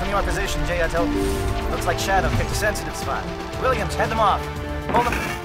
Confirming your position, J-Ato. Looks like Shadow picked a sensitive spot. Williams, head them off. Hold them.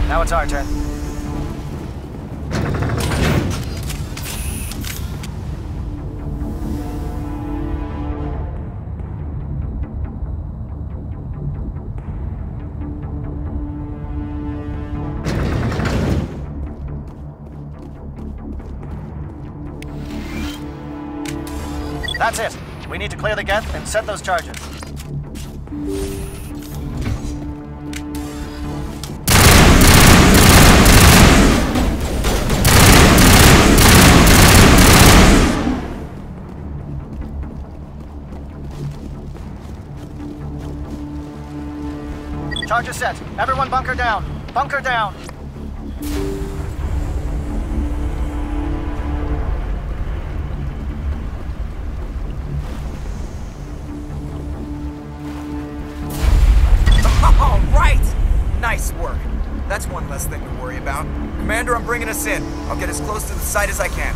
Now it's our turn. That's it. We need to clear the gate and set those charges. Charges set. Everyone bunker down. Bunker down. All right! Nice work. That's one less thing to worry about. Commander, I'm bringing us in. I'll get as close to the site as I can.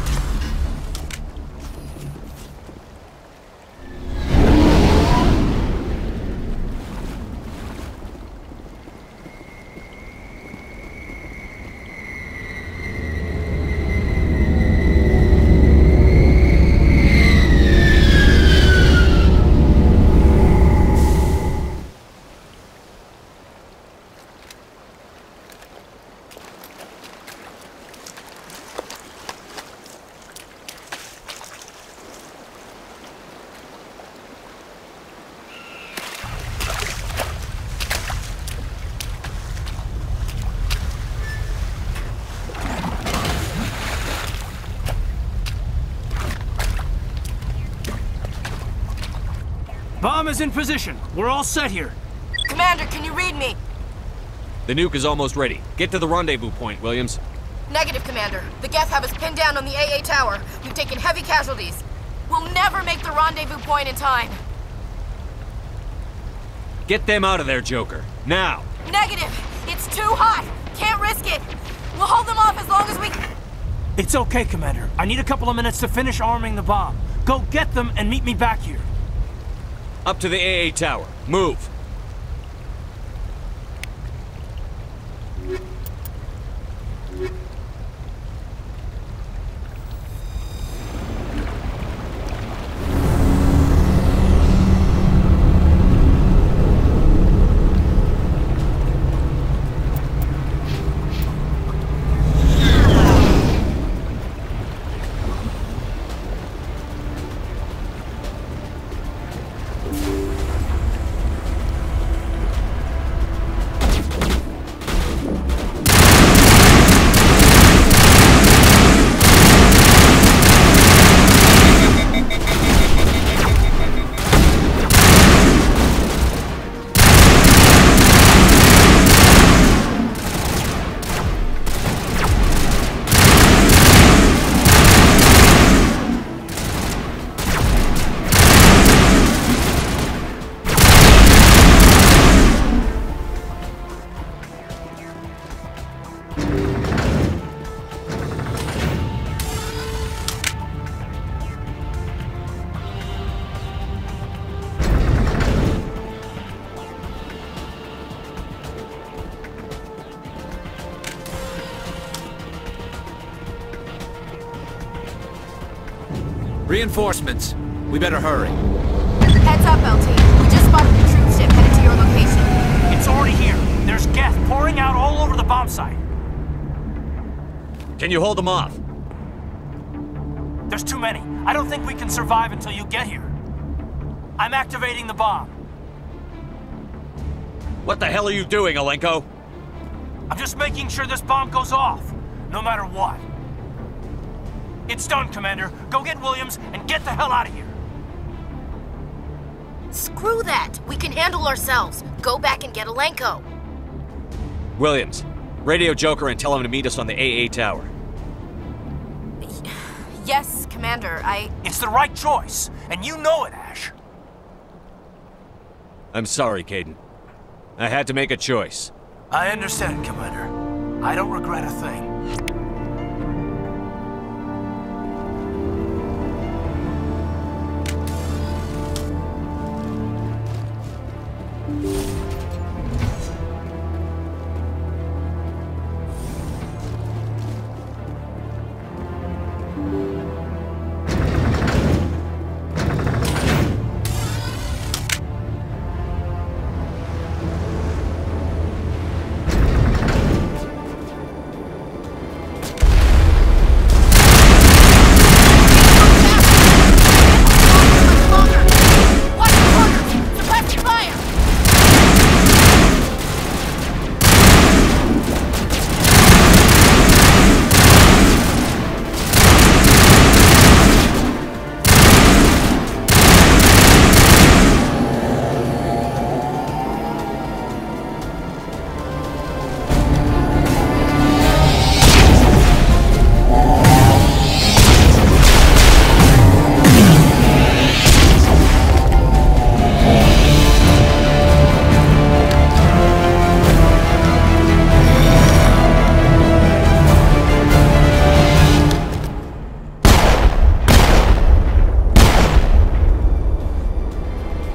Bomb is in position. We're all set here. Commander, can you read me? The nuke is almost ready. Get to the rendezvous point, Williams. Negative, Commander. The Geth have us pinned down on the AA tower. We've taken heavy casualties. We'll never make the rendezvous point in time. Get them out of there, Joker. Now! Negative! It's too hot! Can't risk it! We'll hold them off as long as we... It's okay, Commander. I need a couple of minutes to finish arming the bomb. Go get them and meet me back here. Up to the AA tower. Move! Reinforcements. We better hurry. Heads up, LT. We just spotted the troop ship headed to your location. It's already here. There's gas pouring out all over the bomb site. Can you hold them off? There's too many. I don't think we can survive until you get here. I'm activating the bomb. What the hell are you doing, Alenko? I'm just making sure this bomb goes off, no matter what. It's done, Commander. Go get Williams and get the hell out of here. Screw that. We can handle ourselves. Go back and get Alenko. Williams, radio Joker and tell him to meet us on the AA tower. Yes, Commander, It's the right choice, and you know it, Ash. I'm sorry, Caden. I had to make a choice. I understand, Commander. I don't regret a thing.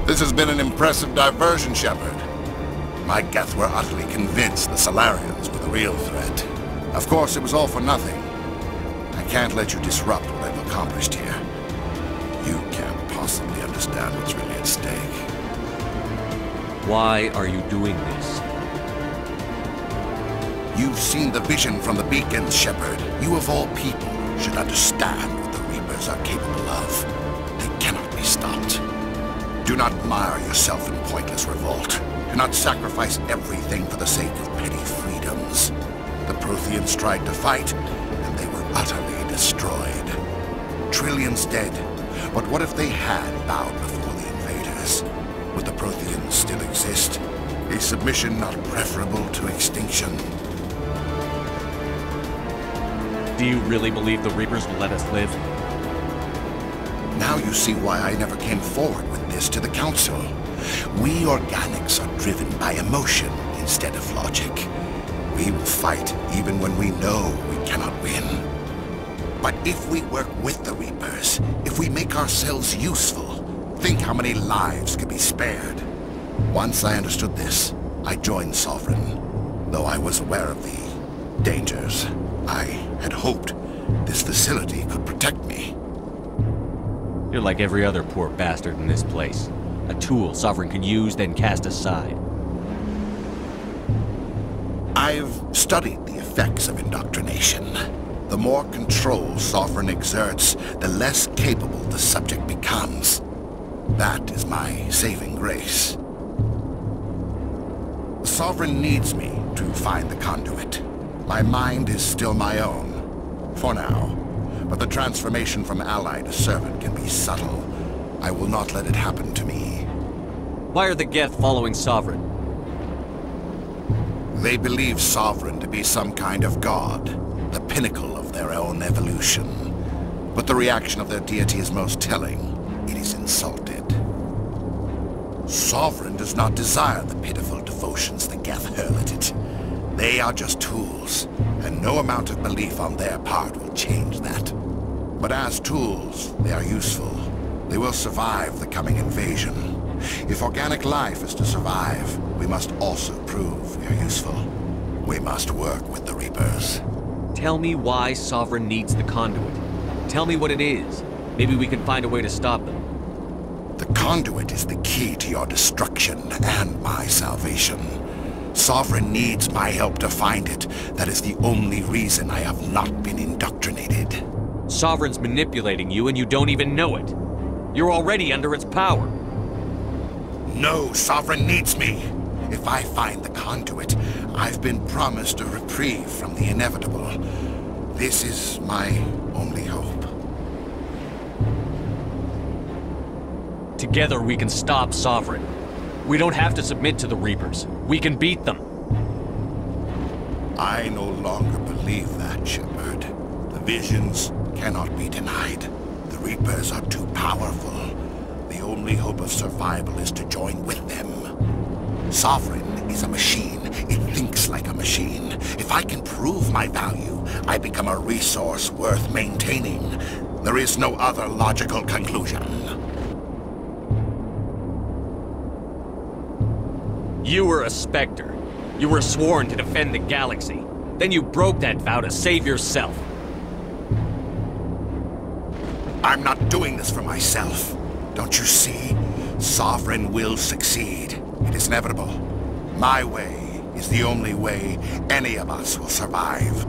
This has been an impressive diversion, Shepard. My Geth were utterly convinced the Solarians were the real threat. Of course, it was all for nothing. I can't let you disrupt what I've accomplished here. You can't possibly understand what's really at stake. Why are you doing this? You've seen the vision from the beacons, Shepard. You of all people should understand what the Reapers are capable of. They cannot be stopped. Do not mire yourself in pointless revolt. Do not sacrifice everything for the sake of petty freedoms. The Protheans tried to fight, and they were utterly destroyed. Trillions dead, but what if they had bowed before the invaders? Would the Protheans still exist? Is submission not preferable to extinction? Do you really believe the Reapers will let us live? Now you see why I never came forward with this to the Council. We organics are driven by emotion instead of logic. We will fight even when we know we cannot win. But if we work with the Reapers, if we make ourselves useful, think how many lives could be spared. Once I understood this, I joined Sovereign, though I was aware of the dangers. I had hoped this facility could protect me. You're like every other poor bastard in this place. A tool Sovereign can use, then cast aside. I've studied the effects of indoctrination. The more control Sovereign exerts, the less capable the subject becomes. That is my saving grace. Sovereign needs me to find the conduit. My mind is still my own, for now. But the transformation from ally to servant can be subtle. I will not let it happen to me. Why are the Geth following Sovereign? They believe Sovereign to be some kind of god, the pinnacle of their own evolution. But the reaction of their deity is most telling. It is insulted. Sovereign does not desire the pitiful devotions the Geth hurl at it. They are just tools, and no amount of belief on their part will change that. But as tools, they are useful. They will survive the coming invasion. If organic life is to survive, we must also prove we are useful. We must work with the Reapers. Tell me why Sovereign needs the conduit. Tell me what it is. Maybe we can find a way to stop them. The conduit is the key to your destruction and my salvation. Sovereign needs my help to find it. That is the only reason I have not been indoctrinated. Sovereign's manipulating you and you don't even know it. You're already under its power. No, Sovereign needs me. If I find the conduit, I've been promised a reprieve from the inevitable. This is my only hope. Together we can stop Sovereign. We don't have to submit to the Reapers. We can beat them. I no longer believe that, Shepard. The visions cannot be denied. The Reapers are too powerful. The only hope of survival is to join with them. Sovereign is a machine. It thinks like a machine. If I can prove my value, I become a resource worth maintaining. There is no other logical conclusion. You were a Spectre. You were sworn to defend the galaxy. Then you broke that vow to save yourself. I'm not doing this for myself. Don't you see? Sovereign will succeed. It is inevitable. My way is the only way any of us will survive.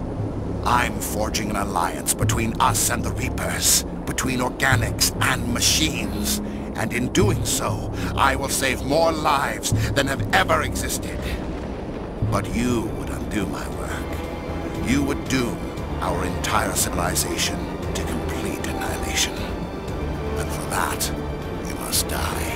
I'm forging an alliance between us and the Reapers, between organics and machines. And in doing so, I will save more lives than have ever existed. But you would undo my work. You would doom our entire civilization to complete annihilation. And for that, you must die.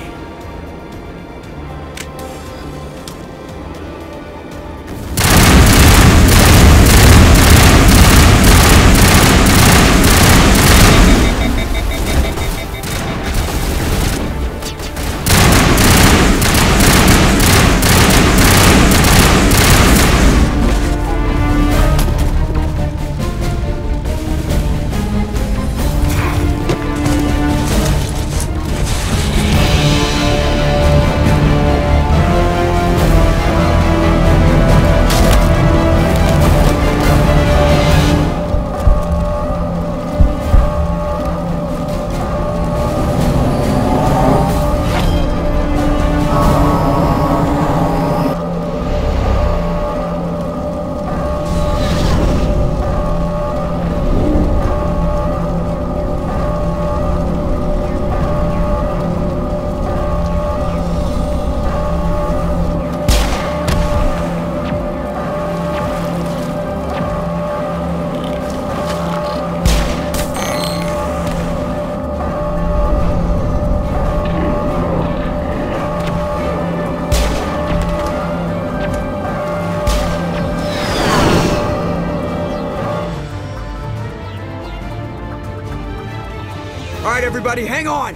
All right, everybody, hang on!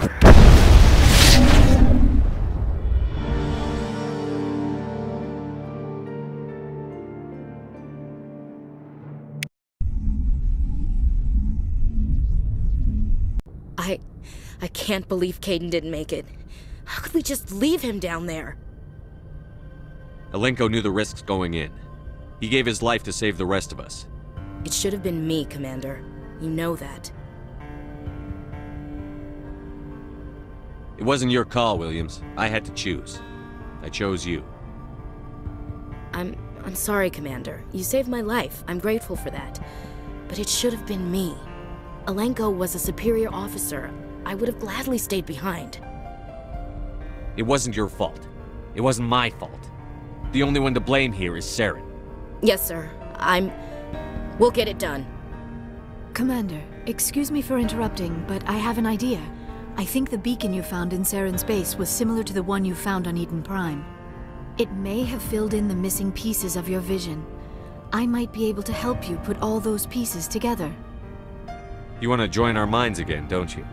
I can't believe Caden didn't make it. How could we just leave him down there? Alenko knew the risks going in. He gave his life to save the rest of us. It should have been me, Commander. You know that. It wasn't your call, Williams. I had to choose. I chose you. I'm sorry, Commander. You saved my life. I'm grateful for that. But it should have been me. Alenko was a superior officer. I would have gladly stayed behind. It wasn't your fault. It wasn't my fault. The only one to blame here is Saren. Yes, sir. We'll get it done. Commander, excuse me for interrupting, but I have an idea. I think the beacon you found in Saren's base was similar to the one you found on Eden Prime. It may have filled in the missing pieces of your vision. I might be able to help you put all those pieces together. You want to join our minds again, don't you?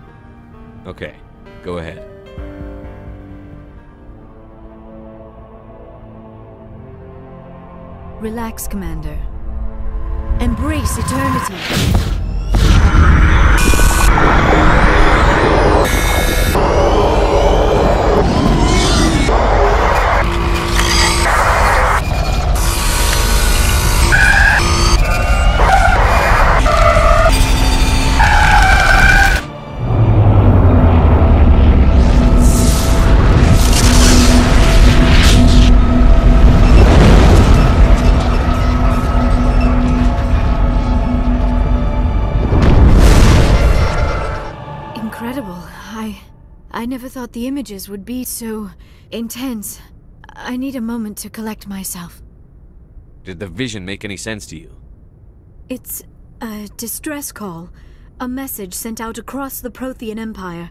Okay, go ahead. Relax, Commander. Embrace eternity. I never thought the images would be so intense. I need a moment to collect myself. Did the vision make any sense to you? It's a distress call. A message sent out across the Prothean Empire.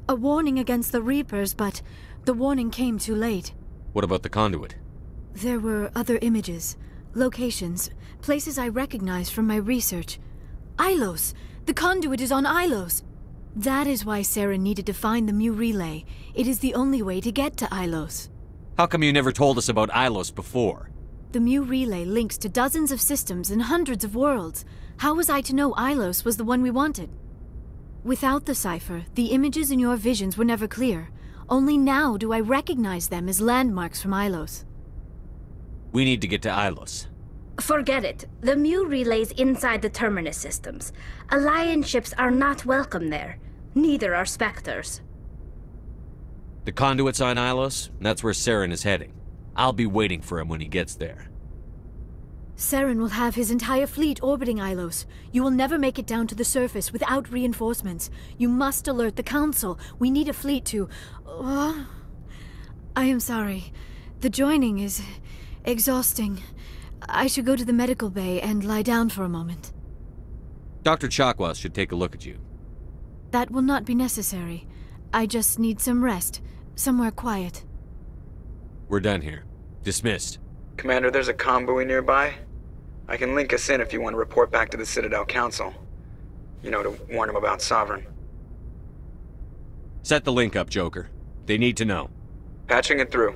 A warning against the Reapers, but the warning came too late. What about the conduit? There were other images, locations, places I recognized from my research. Ilos! The conduit is on Ilos! That is why Saren needed to find the Mu relay. It is the only way to get to Ilos. How come you never told us about Ilos before? The Mu relay links to dozens of systems and hundreds of worlds. How was I to know Ilos was the one we wanted? Without the cipher, the images in your visions were never clear. Only now do I recognize them as landmarks from Ilos. We need to get to Ilos. Forget it. The Mu relay's inside the Terminus systems. Alliance ships are not welcome there. Neither are Spectres. The conduit's on Ilos, and that's where Saren is heading. I'll be waiting for him when he gets there. Saren will have his entire fleet orbiting Ilos. You will never make it down to the surface without reinforcements. You must alert the Council. We need a fleet to... I am sorry. The joining is exhausting. I should go to the medical bay and lie down for a moment. Dr. Chakwas should take a look at you. That will not be necessary. I just need some rest. Somewhere quiet. We're done here. Dismissed. Commander, there's a comm buoy nearby. I can link us in if you want to report back to the Citadel Council. You know, to warn them about Sovereign. Set the link up, Joker. They need to know. Patching it through.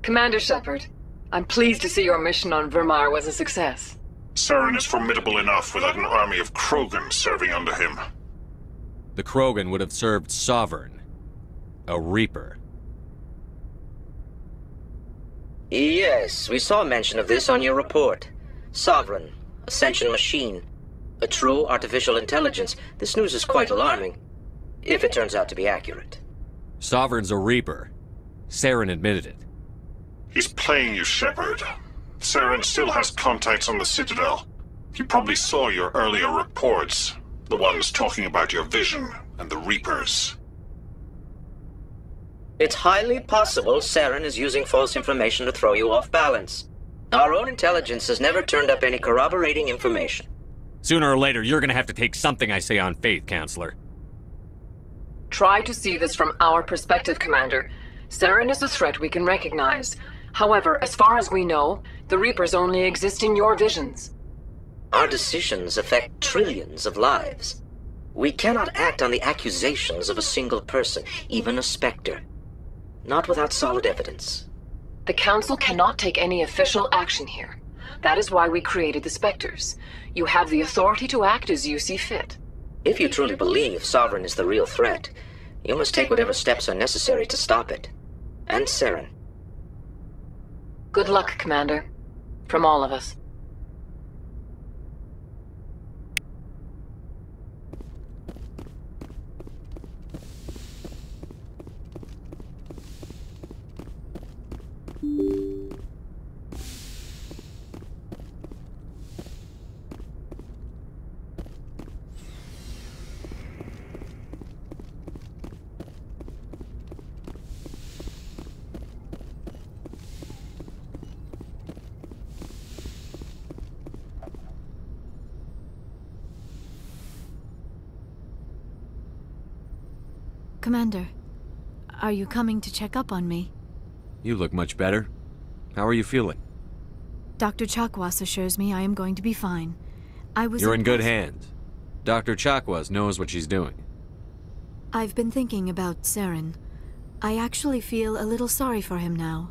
Commander Shepard, I'm pleased to see your mission on Vermar was a success. Saren is formidable enough without an army of Krogan serving under him. The Krogan would have served Sovereign. A Reaper. Yes, we saw mention of this on your report. Sovereign, Ascension machine, a true artificial intelligence. This news is quite alarming, if it turns out to be accurate. Sovereign's a Reaper. Saren admitted it. He's playing you, Shepard. Saren still has contacts on the Citadel. He probably saw your earlier reports, the ones talking about your vision and the Reapers. It's highly possible Saren is using false information to throw you off balance. Our own intelligence has never turned up any corroborating information. Sooner or later, you're gonna have to take something I say on faith, Counselor. Try to see this from our perspective, Commander. Saren is a threat we can recognize. However, as far as we know, the Reapers only exist in your visions. Our decisions affect trillions of lives. We cannot act on the accusations of a single person, even a Spectre. Not without solid evidence. The Council cannot take any official action here. That is why we created the Spectres. You have the authority to act as you see fit. If you truly believe Sovereign is the real threat, you must take whatever steps are necessary to stop it. And Saren. Good luck, Commander. From all of us. Commander, are you coming to check up on me? You look much better. How are you feeling? Dr. Chakwas assures me I am going to be fine. You're in good hands. Dr. Chakwas knows what she's doing. I've been thinking about Saren. I actually feel a little sorry for him now.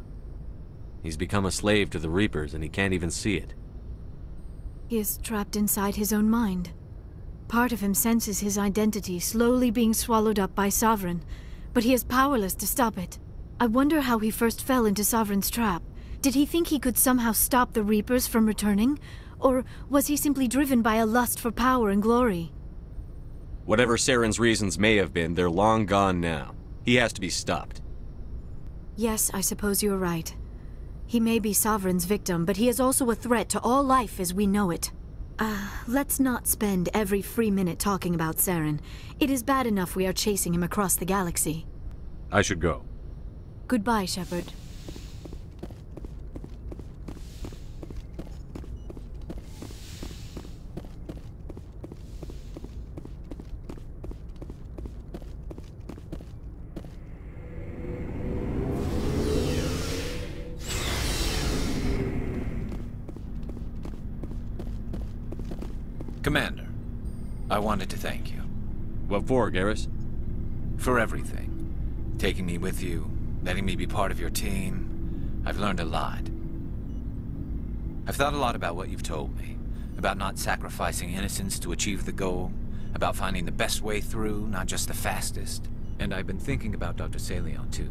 He's become a slave to the Reapers and he can't even see it. He is trapped inside his own mind. Part of him senses his identity slowly being swallowed up by Sovereign, but he is powerless to stop it. I wonder how he first fell into Sovereign's trap. Did he think he could somehow stop the Reapers from returning? Or was he simply driven by a lust for power and glory? Whatever Saren's reasons may have been, they're long gone now. He has to be stopped. Yes, I suppose you're right. He may be Sovereign's victim, but he is also a threat to all life as we know it. Let's not spend every free minute talking about Saren. It is bad enough we are chasing him across the galaxy. I should go. Goodbye, Shepard. Commander, I wanted to thank you. What for, Garrus? For everything. Taking me with you, letting me be part of your team. I've learned a lot. I've thought a lot about what you've told me. About not sacrificing innocence to achieve the goal. About finding the best way through, not just the fastest. And I've been thinking about Dr. Saleon, too.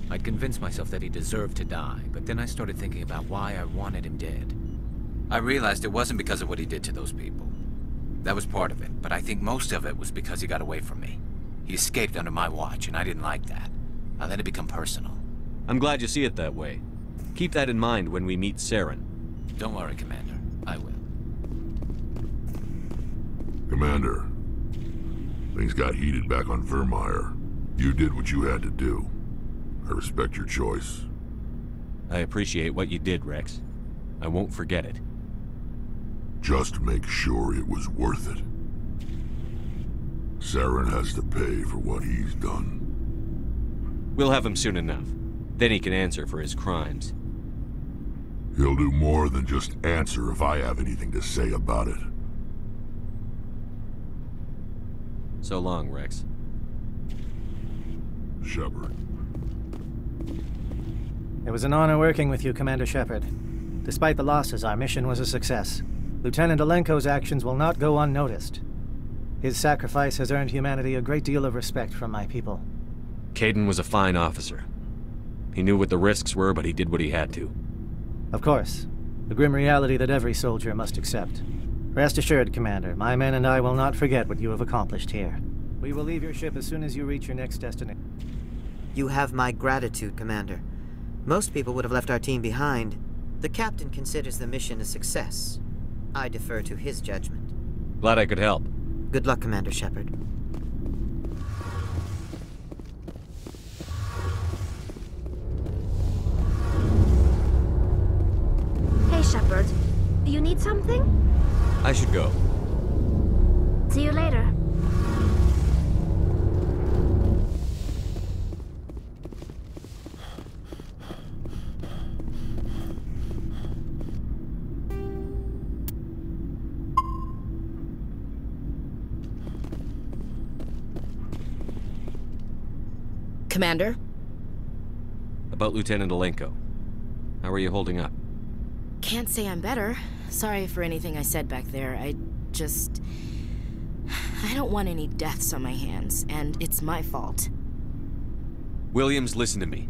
I'd convinced myself that he deserved to die, but then I started thinking about why I wanted him dead. I realized it wasn't because of what he did to those people. That was part of it, but I think most of it was because he got away from me. He escaped under my watch, and I didn't like that. I let it become personal. I'm glad you see it that way. Keep that in mind when we meet Saren. Don't worry, Commander. I will. Commander, things got heated back on Vermeer. You did what you had to do. I respect your choice. I appreciate what you did, Rex. I won't forget it. Just make sure it was worth it. Saren has to pay for what he's done. We'll have him soon enough. Then he can answer for his crimes. He'll do more than just answer if I have anything to say about it. So long, Rex. Shepard. It was an honor working with you, Commander Shepard. Despite the losses, our mission was a success. Lieutenant Alenko's actions will not go unnoticed. His sacrifice has earned humanity a great deal of respect from my people. Kaidan was a fine officer. He knew what the risks were, but he did what he had to. Of course. The grim reality that every soldier must accept. Rest assured, Commander, my men and I will not forget what you have accomplished here. We will leave your ship as soon as you reach your next destination. You have my gratitude, Commander. Most people would have left our team behind. The captain considers the mission a success. I defer to his judgment. Glad I could help. Good luck, Commander Shepard. Hey, Shepard. You need something? I should go. See you later. Commander? About Lieutenant Alenko. How are you holding up? Can't say I'm better. Sorry for anything I said back there. I don't want any deaths on my hands, and it's my fault. Williams, listen to me.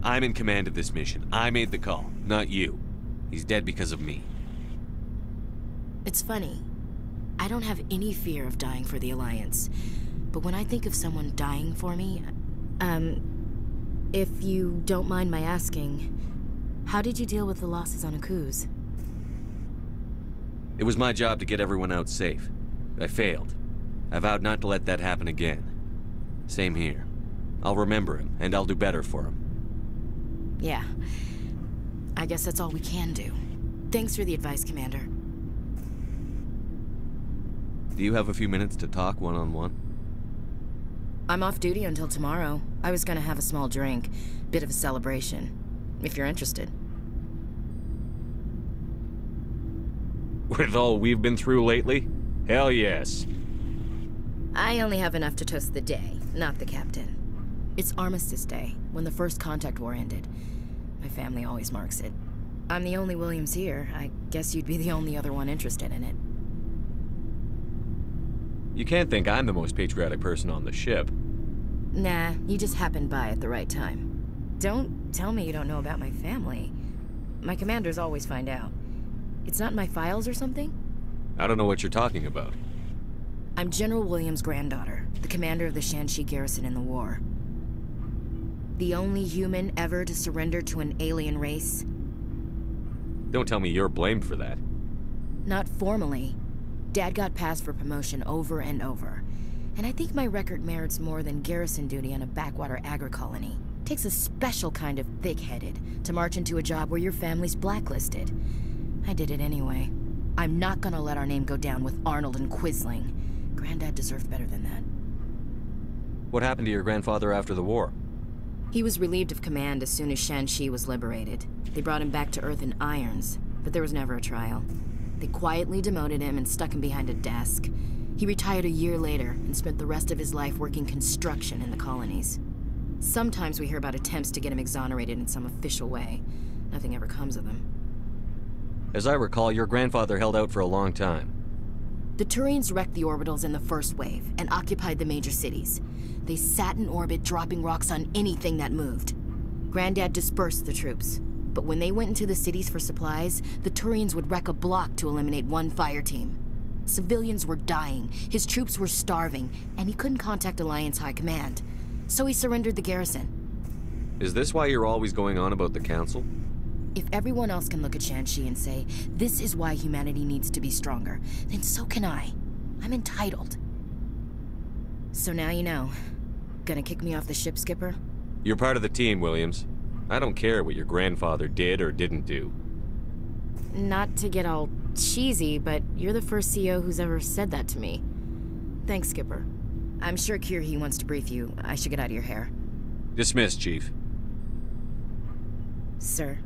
I'm in command of this mission. I made the call, not you. He's dead because of me. It's funny. I don't have any fear of dying for the Alliance. But when I think of someone dying for me, if you don't mind my asking, how did you deal with the losses on Akuz? It was my job to get everyone out safe. I failed. I vowed not to let that happen again. Same here. I'll remember him, and I'll do better for him. Yeah. I guess that's all we can do. Thanks for the advice, Commander. Do you have a few minutes to talk one-on-one? I'm off duty until tomorrow. I was gonna have a small drink. Bit of a celebration. If you're interested. With all we've been through lately? Hell yes. I only have enough to toast the day, not the captain. It's Armistice Day, when the first contact war ended. My family always marks it. I'm the only Williams here. I guess you'd be the only other one interested in it. You can't think I'm the most patriotic person on the ship. Nah, you just happened by at the right time. Don't tell me you don't know about my family. My commanders always find out. It's not in my files or something? I don't know what you're talking about. I'm General Williams' granddaughter, the commander of the Shanxi garrison in the war. The only human ever to surrender to an alien race. Don't tell me you're blamed for that. Not formally. Dad got passed for promotion over and over. And I think my record merits more than garrison duty on a backwater agri-colony. Takes a special kind of thick-headed to march into a job where your family's blacklisted. I did it anyway. I'm not gonna let our name go down with Arnold and Quisling. Granddad deserved better than that. What happened to your grandfather after the war? He was relieved of command as soon as Shanxi was liberated. They brought him back to Earth in irons, but there was never a trial. They quietly demoted him and stuck him behind a desk. He retired a year later and spent the rest of his life working construction in the colonies. Sometimes we hear about attempts to get him exonerated in some official way. Nothing ever comes of them. As I recall, your grandfather held out for a long time. The Turians wrecked the orbitals in the first wave and occupied the major cities. They sat in orbit, dropping rocks on anything that moved. Granddad dispersed the troops, but when they went into the cities for supplies, the Turians would wreck a block to eliminate one fire team. Civilians were dying, his troops were starving, and he couldn't contact Alliance High Command. So he surrendered the garrison. Is this why you're always going on about the Council? If everyone else can look at Shanxi and say, this is why humanity needs to be stronger, then so can I. I'm entitled. So now you know. Gonna kick me off the ship, Skipper? You're part of the team, Williams. I don't care what your grandfather did or didn't do. Not to get all cheesy, but you're the first CO who's ever said that to me. Thanks, Skipper. I'm sure Kirhi wants to brief you. I should get out of your hair. Dismissed, Chief. Sir.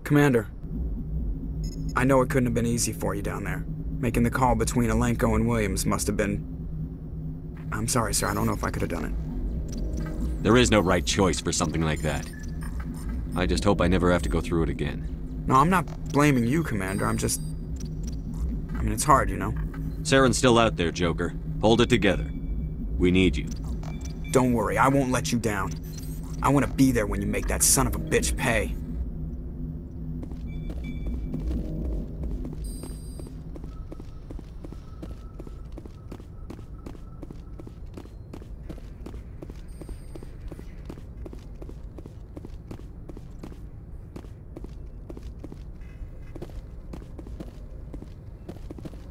Commander, I know it couldn't have been easy for you down there. Making the call between Alenko and Williams must have been... I'm sorry, sir. I don't know if I could have done it. There is no right choice for something like that. I just hope I never have to go through it again. No, I'm not blaming you, Commander. I'm just... I mean, it's hard, you know? Saren's still out there, Joker. Hold it together. We need you. Don't worry, I won't let you down. I want to be there when you make that son of a bitch pay.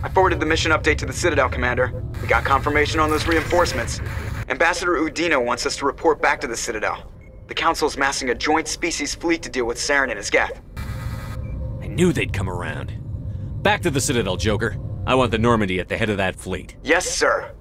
I forwarded the mission update to the Citadel, Commander. We got confirmation on those reinforcements. Ambassador Udino wants us to report back to the Citadel. The Council's massing a joint species fleet to deal with Saren and his Geth. I knew they'd come around. Back to the Citadel, Joker. I want the Normandy at the head of that fleet. Yes, sir.